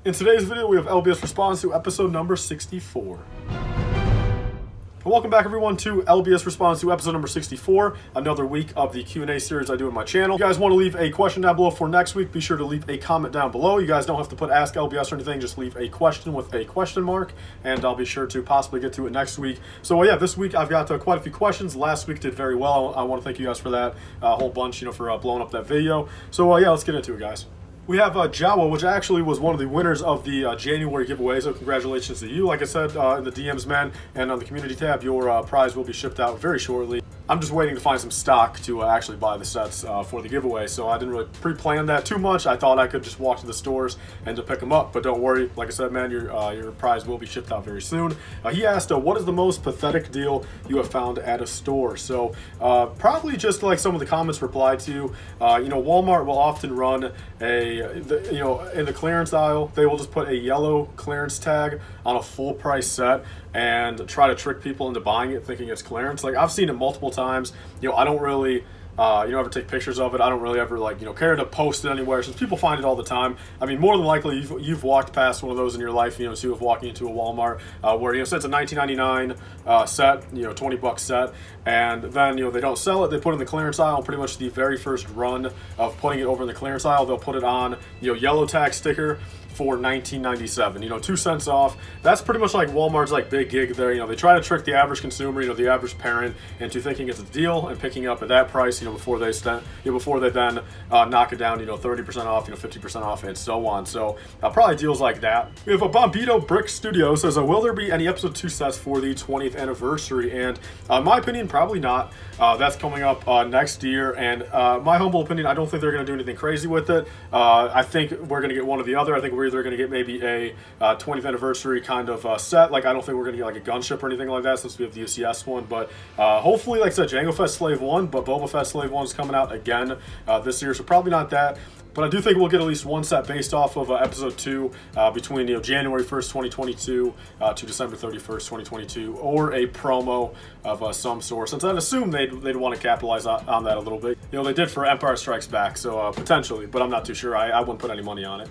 In today's video, we have LBS Responds To episode number 64. And welcome back everyone to LBS Responds To episode number 64, another week of the Q&A series I do on my channel. If you guys want to leave a question down below for next week, be sure to leave a comment down below. You guys don't have to put Ask LBS or anything, just leave a question with a question mark, and I'll be sure to possibly get to it next week. So yeah, this week I've got quite a few questions. Last week did very well. I want to thank you guys for that, a whole bunch, for blowing up that video. So yeah, let's get into it, guys. We have Jawa, which actually was one of the winners of the January giveaway, so congratulations to you. Like I said in the DMs, man, and on the community tab, your prize will be shipped out very shortly. I'm just waiting to find some stock to actually buy the sets for the giveaway, so I didn't really pre-plan that too much. I thought I could just walk to the stores and to pick them up, but don't worry. Like I said, man, your prize will be shipped out very soon. He asked, what is the most pathetic deal you have found at a store? So probably just like some of the comments replied to. Walmart will often run in the clearance aisle, they will just put a yellow clearance tag on a full price set and try to trick people into buying it thinking it's clearance. Like, I've seen it multiple times. I don't really ever take pictures of it. I don't really ever care to post it anywhere since people find it all the time. I mean, more than likely you've walked past one of those in your life, too, of walking into a Walmart where say it's a $19.99 set, $20 set, and then they don't sell it. They put it in the clearance aisle. Pretty much the very first run of putting it over in the clearance aisle, they'll put it on yellow tag sticker for $19.97, 2 cents off. That's pretty much like Walmart's big gig there. They try to trick the average consumer, the average parent, into thinking it's a deal and picking up at that price, before they then knock it down, 30% off, 50% off, and so on. So probably deals like that. We have a BrickWorld Studios says, will there be any episode 2 sets for the 20th anniversary? And in my opinion, probably not. That's coming up next year, and my humble opinion, I don't think they're going to do anything crazy with it. I think we're going to get one or the other. I think we're either going to get maybe a 20th anniversary kind of set. I don't think we're going to get a gunship or anything like that since we have the UCS one, but hopefully, like I said, Jango Fett Slave 1, but Boba Fett Slave 1 is coming out again this year, so probably not that. But I do think we'll get at least one set based off of episode 2 between January 1st, 2022 to December 31st, 2022, or a promo of some sort, since I'd assume they'd want to capitalize on that a little bit. They did for Empire Strikes Back, so potentially, but I'm not too sure. I wouldn't put any money on it.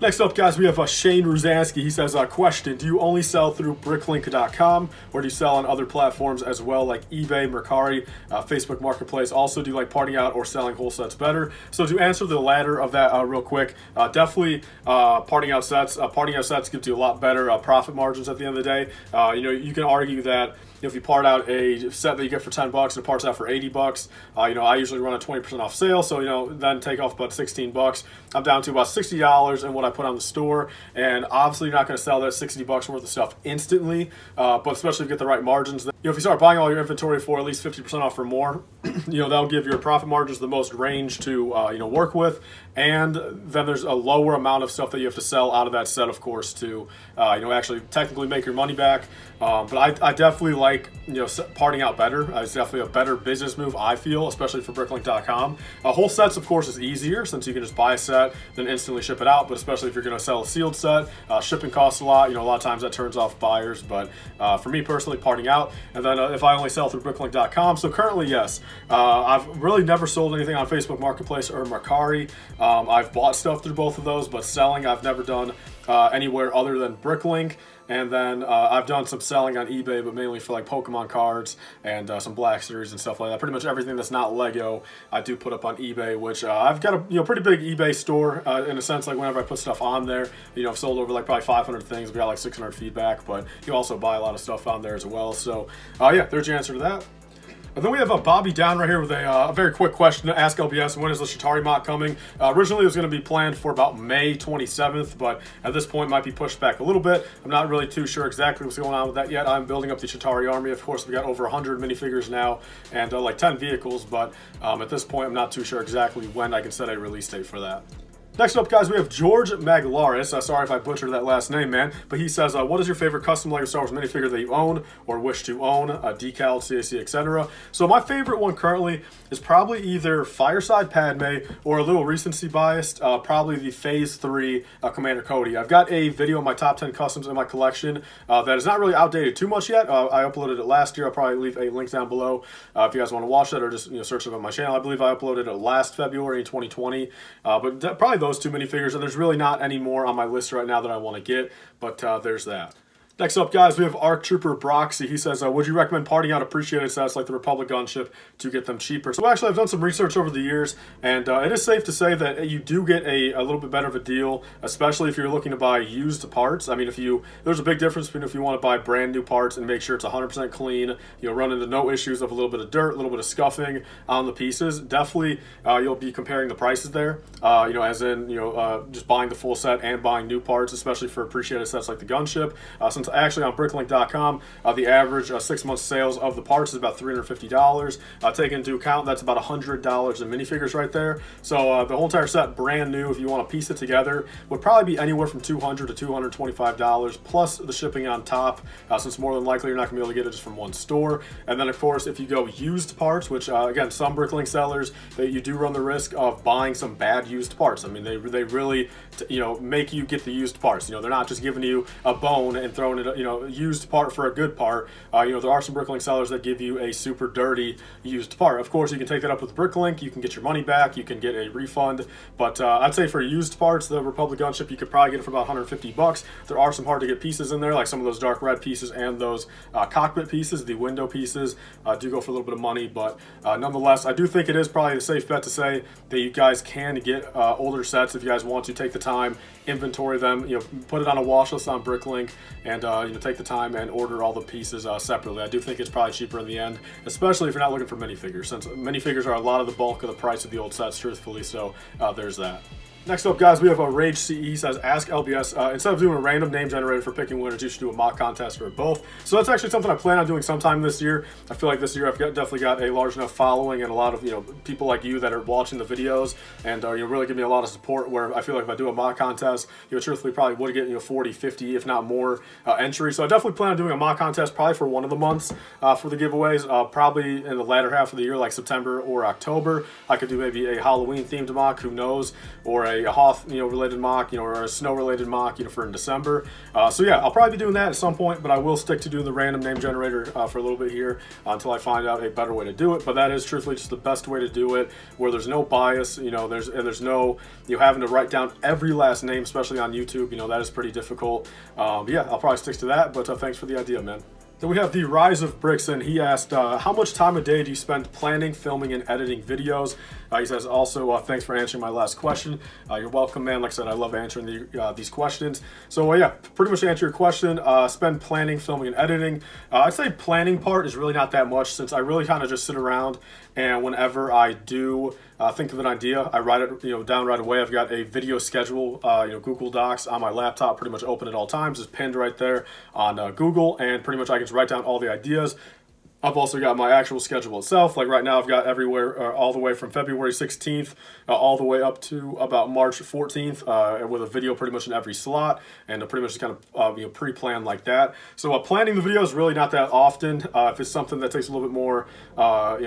Next up, guys, we have Shane Ruzansky. He says, question, do you only sell through Bricklink.com, or do you sell on other platforms as well, like eBay, Mercari, Facebook Marketplace? Also, do you like parting out or selling whole sets better? So to answer the latter of that real quick, definitely parting out sets. Parting out sets gives you a lot better profit margins at the end of the day. You can argue that if you part out a set that you get for $10 and it parts out for $80, I usually run a 20% off sale, so then take off about $16. I'm down to about $60 in what I put on the store, and obviously you're not going to sell that $60 worth of stuff instantly, but especially if you get the right margins. If you start buying all your inventory for at least 50% off or more, that'll give your profit margins the most range to work with, and then there's a lower amount of stuff that you have to sell out of that set, of course, to actually technically make your money back. But I definitely like parting out better. It's definitely a better business move, I feel, especially for Bricklink.com. Whole sets, of course, is easier since you can just buy a set, then instantly ship it out. But especially if you're going to sell a sealed set, shipping costs a lot. A lot of times that turns off buyers. But for me personally, parting out. And then if I only sell through Bricklink.com, so currently, yes, I've really never sold anything on Facebook Marketplace or Mercari. I've bought stuff through both of those, but selling I've never done anywhere other than Bricklink. And then I've done some selling on eBay, but mainly for Pokemon cards and some Black Series and stuff like that. Pretty much everything that's not Lego, I do put up on eBay, which I've got a pretty big eBay store in a sense. Whenever I put stuff on there, I've sold over probably 500 things. We got 600 feedback, but you also buy a lot of stuff on there as well. So yeah, there's your answer to that. And then we have a Bobby down right here with a very quick question to ask LBS. When is the Shitari mock coming? Originally, it was going to be planned for about May 27th, but at this point, might be pushed back a little bit. I'm not really too sure exactly what's going on with that yet. I'm building up the Shitari army. Of course, we got over 100 minifigures now and 10 vehicles, but at this point, I'm not too sure exactly when I can set a release date for that. Next up, guys, we have George Maglaris. Sorry if I butchered that last name, man. But he says, what is your favorite custom LEGO Star Wars minifigure that you own or wish to own? Decal, CAC, etc. So my favorite one currently is probably either Fireside Padme or a little recency biased, probably the Phase 3 Commander Cody. I've got a video of my top 10 customs in my collection that is not really outdated too much yet. I uploaded it last year. I'll probably leave a link down below if you guys want to watch that, or just search it on my channel. I believe I uploaded it last February in 2020. But probably those two minifigures, and there's really not any more on my list right now that I want to get, but there's that. Next up, guys, we have ARC Trooper Broxy. He says, would you recommend parting out appreciated sets like the Republic Gunship to get them cheaper? So actually, I've done some research over the years, and it is safe to say that you do get a little bit better of a deal, especially if you're looking to buy used parts. I mean, there's a big difference between if you want to buy brand new parts and make sure it's 100% clean, run into no issues of a little bit of dirt, a little bit of scuffing on the pieces. Definitely, you'll be comparing the prices there, as in, just buying the full set and buying new parts, especially for appreciated sets like the Gunship. Since actually on Bricklink.com, the average 6 month sales of the parts is about $350. Taking into account, that's about $100 in minifigures right there. So the whole entire set, brand new, if you want to piece it together, would probably be anywhere from $200 to $225 plus the shipping on top, since more than likely you're not going to be able to get it just from one store. And then, of course, if you go used parts, which again, some Bricklink sellers, you do run the risk of buying some bad used parts. I mean, they really make you get the used parts. They're not just giving you a bone and throwing it, used part for a good part. There are some Bricklink sellers that give you a super dirty used part. Of course, you can take that up with Bricklink. You can get your money back. You can get a refund. But I'd say for used parts, the Republic Gunship, you could probably get it for about $150. There are some hard to get pieces in there, like some of those dark red pieces and those cockpit pieces, the window pieces, do go for a little bit of money. But nonetheless, I do think it is probably a safe bet to say that you guys can get older sets if you guys want to take the time, inventory them, put it on a wash list on Bricklink, and take the time and order all the pieces separately. I do think it's probably cheaper in the end, especially if you're not looking for minifigures, since minifigures are a lot of the bulk of the price of the old sets, truthfully. So there's that. Next up, guys, we have a Rage CE says, ask LBS, instead of doing a random name generator for picking winners, you should do a mock contest or both. So that's actually something I plan on doing sometime this year. I feel like this year I've definitely got a large enough following and a lot of people like you that are watching the videos and really give me a lot of support, where I feel like if I do a mock contest, truthfully probably would get 40, 50, if not more entries. So I definitely plan on doing a mock contest probably for one of the months for the giveaways, probably in the latter half of the year, like September or October. I could do maybe a Halloween themed mock, who knows, or a Hoth related mock, or a snow related mock, for in December. So yeah, I'll probably be doing that at some point, but I will stick to doing the random name generator for a little bit here until I find out a better way to do it. But that is truthfully just the best way to do it, where there's no bias, there's no having to write down every last name, especially on YouTube. That is pretty difficult. Yeah, I'll probably stick to that, but thanks for the idea, man. Then we have the Rise of Bricks, and he asked, how much time a day do you spend planning, filming, and editing videos? He says, also, thanks for answering my last question. You're welcome, man. Like I said, I love answering these questions. So, yeah, pretty much to answer your question, spend planning, filming, and editing. I'd say planning part is really not that much, since I really kind of just sit around, and whenever I do think of an idea, I write it down right away. I've got a video schedule, Google Docs on my laptop, pretty much open at all times. It's pinned right there on Google, and pretty much I can just write down all the ideas. I've also got my actual schedule itself. Like right now, I've got everywhere, all the way from February 16th, all the way up to about March 14th, with a video pretty much in every slot, and pretty much just kind of pre-planned like that. So planning the video is really not that often. If it's something that takes a little bit more,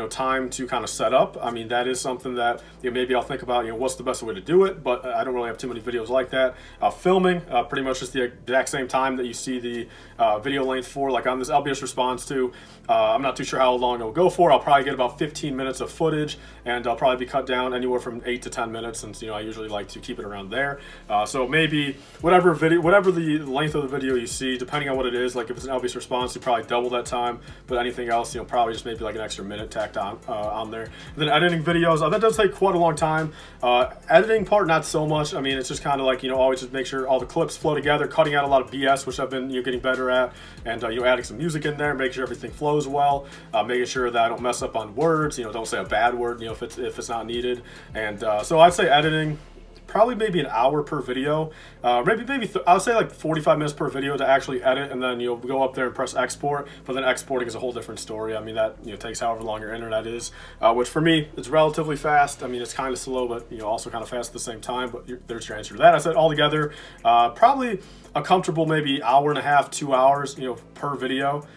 time to kind of set up, I mean, that is something that maybe I'll think about, what's the best way to do it. But I don't really have too many videos like that. Filming, pretty much just the exact same time that you see the video length for, like on this LBS Responds To. I'm not too sure how long it'll go for. I'll probably get about 15 minutes of footage, and I'll probably be cut down anywhere from 8 to 10 minutes, since I usually like to keep it around there. So maybe whatever the length of the video you see, depending on what it is. Like if it's an LBS Response, you probably double that time. But anything else, probably just maybe like an extra minute tacked on there. And then editing videos, that does take quite a long time. Editing part, not so much. I mean, it's just kind of like always just make sure all the clips flow together, cutting out a lot of BS, which I've been getting better at, and adding some music in there, make sure everything flows well, making sure that I don't mess up on words, don't say a bad word, if it's not needed. And so I'd say editing, probably maybe an hour per video, maybe I'll say like 45 minutes per video to actually edit, and then you'll go up there and press export. But then exporting is a whole different story. I mean, that takes however long your internet is, which for me it's relatively fast. I mean, it's kind of slow, but also kind of fast at the same time. But there's your answer to that. I said altogether, probably a comfortable maybe hour and a half, 2 hours, per video.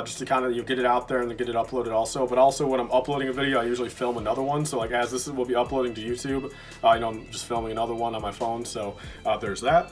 Just to kind of get it out there and then get it uploaded also. But also when I'm uploading a video, I usually film another one. So like as this will be uploading to YouTube, I'm just filming another one on my phone. So there's that.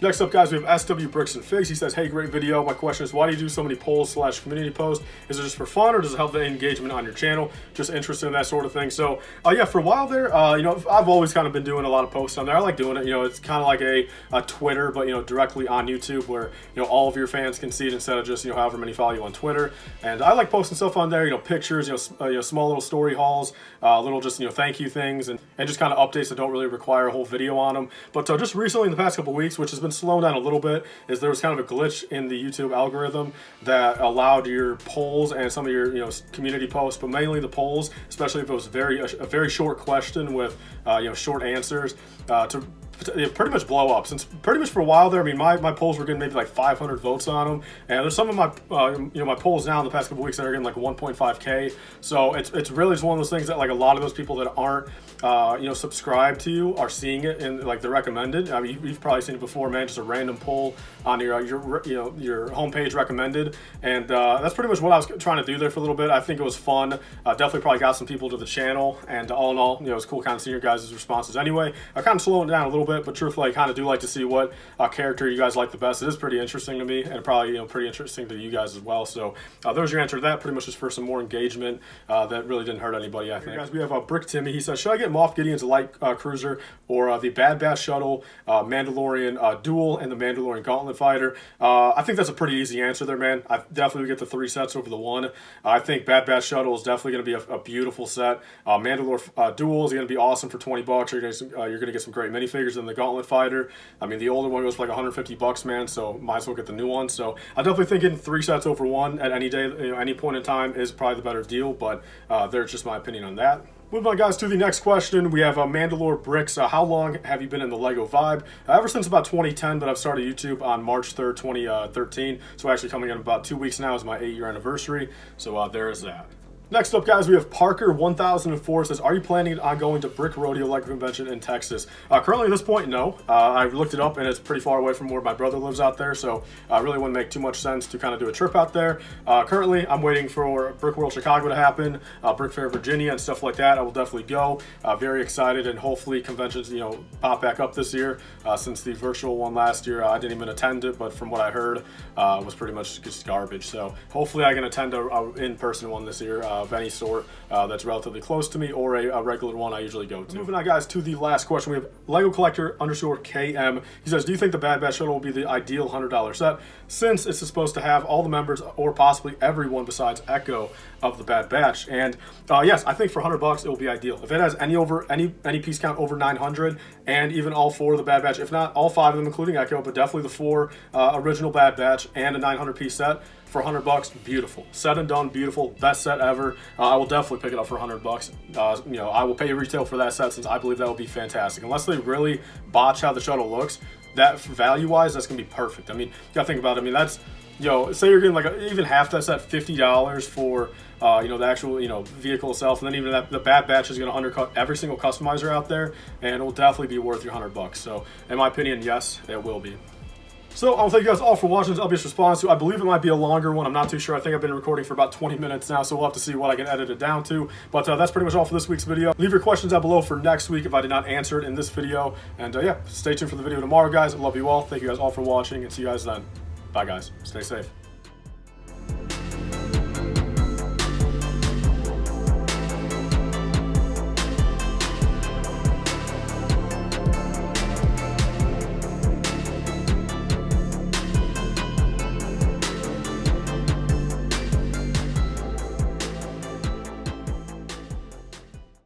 Next up, guys, we have SW Bricks and Figs. He says, hey, great video. My question is, why do you do so many polls / community posts? Is it just for fun, or does it help the engagement on your channel? Just interested in that sort of thing. So, yeah, for a while there, you know, I've always kind of been doing a lot of posts on there. I like doing it. You know, it's kind of like a Twitter, but, you know, directly on YouTube where, you know, all of your fans can see it instead of just, you know, however many follow you on Twitter. And I like posting stuff on there, you know, pictures, you know, small little story hauls, little just, you know, thank you things, and just kind of updates that don't really require a whole video on them. But just recently in the past couple weeks, which has been slowing down a little bit, is there was kind of a glitch in the YouTube algorithm that allowed your polls and some of your, you know, community posts, but mainly the polls, especially if it was a very short question with you know, short answers, to pretty much blow up. Since pretty much for a while there, I mean, my polls were getting maybe like 500 votes on them, and there's some of my you know, my polls now in the past couple weeks that are getting like 1.5K. So it's really just one of those things that like a lot of those people that aren't you know, subscribed to you are seeing it and like they're recommended. I mean, you've probably seen it before, man. Just a random poll on your you know, your homepage recommended, and that's pretty much what I was trying to do there for a little bit. I think it was fun. Definitely probably got some people to the channel, and all in all, you know, it's cool kind of seeing your guys' responses. Anyway, I kind of slowing it down a little bit, but truthfully, I kind of do like to see what character you guys like the best. It is pretty interesting to me, and probably, you know, pretty interesting to you guys as well. So there's your answer to that. Pretty much just for some more engagement that really didn't hurt anybody, I think. Here, guys, we have BrickTimmy. He says, should I get Moff Gideon's light cruiser or the Bad Batch Shuttle, Mandalorian duel, and the Mandalorian Gauntlet Fighter? I think that's a pretty easy answer there, man. I definitely would get the 3 sets over the 1. I think Bad Batch Shuttle is definitely going to be a beautiful set. Mandalore duel is going to be awesome for 20 bucks. You're going to get some great minifigures in the Gauntlet Fighter. I mean, the older one goes for like 150 bucks, man, so might as well get the new one. So I definitely think getting 3 sets over 1 at any day, you know, any point in time is probably the better deal, but there's just my opinion on that. Moving on, guys, to the next question. We have Mandelore Bricks. How long have you been in the Lego vibe? Ever since about 2010, but I've started YouTube on March 3rd, 2013. So actually coming in about 2 weeks now is my 8-year anniversary. So there is that. Next up, guys, we have Parker 1004. Says, are you planning on going to Brick Rodeo Lego Convention in Texas? Currently at this point, no. I've looked it up and it's pretty far away from where my brother lives out there, so really wouldn't make too much sense to kind of do a trip out there. Currently, I'm waiting for BrickWorld Chicago to happen, Brick Fair Virginia and stuff like that. I will definitely go. Very excited, and hopefully conventions, you know, pop back up this year. Since the virtual one last year, I didn't even attend it, but from what I heard, it was pretty much just garbage. So hopefully I can attend a in-person one this year. Of any sort that's relatively close to me, or a regular one I usually go to. Moving on, guys, to the last question. We have Lego Collector _KM. He says, do you think the Bad Batch Shuttle will be the ideal $100 set, since it's supposed to have all the members or possibly everyone besides Echo of the Bad Batch? And yes, I think for $100 it will be ideal. If it has any piece count over 900, and even all 4 of the Bad Batch, if not all 5 of them including Echo, but definitely the 4 original Bad Batch and a 900 piece set, for $100, beautiful. Said and done, beautiful. Best set ever. I will definitely pick it up for $100. You know, I will pay retail for that set, since I believe that will be fantastic. Unless they really botch how the shuttle looks, that value-wise, that's gonna be perfect. I mean, you gotta think about it. I mean, that's, you know, say you're getting like even half that set, $50 for you know, the actual, you know, vehicle itself, and then even that the Bad Batch is going to undercut every single customizer out there, and it will definitely be worth your $100. So in my opinion, yes, it will be. So I want to thank you guys all for watching this LBS Response To. I believe it might be a longer one. I'm not too sure. I think I've been recording for about 20 minutes now, so we'll have to see what I can edit it down to. But that's pretty much all for this week's video. Leave your questions down below for next week if I did not answer it in this video. And yeah, stay tuned for the video tomorrow, guys. I love you all. Thank you guys all for watching, and see you guys then. Bye, guys. Stay safe.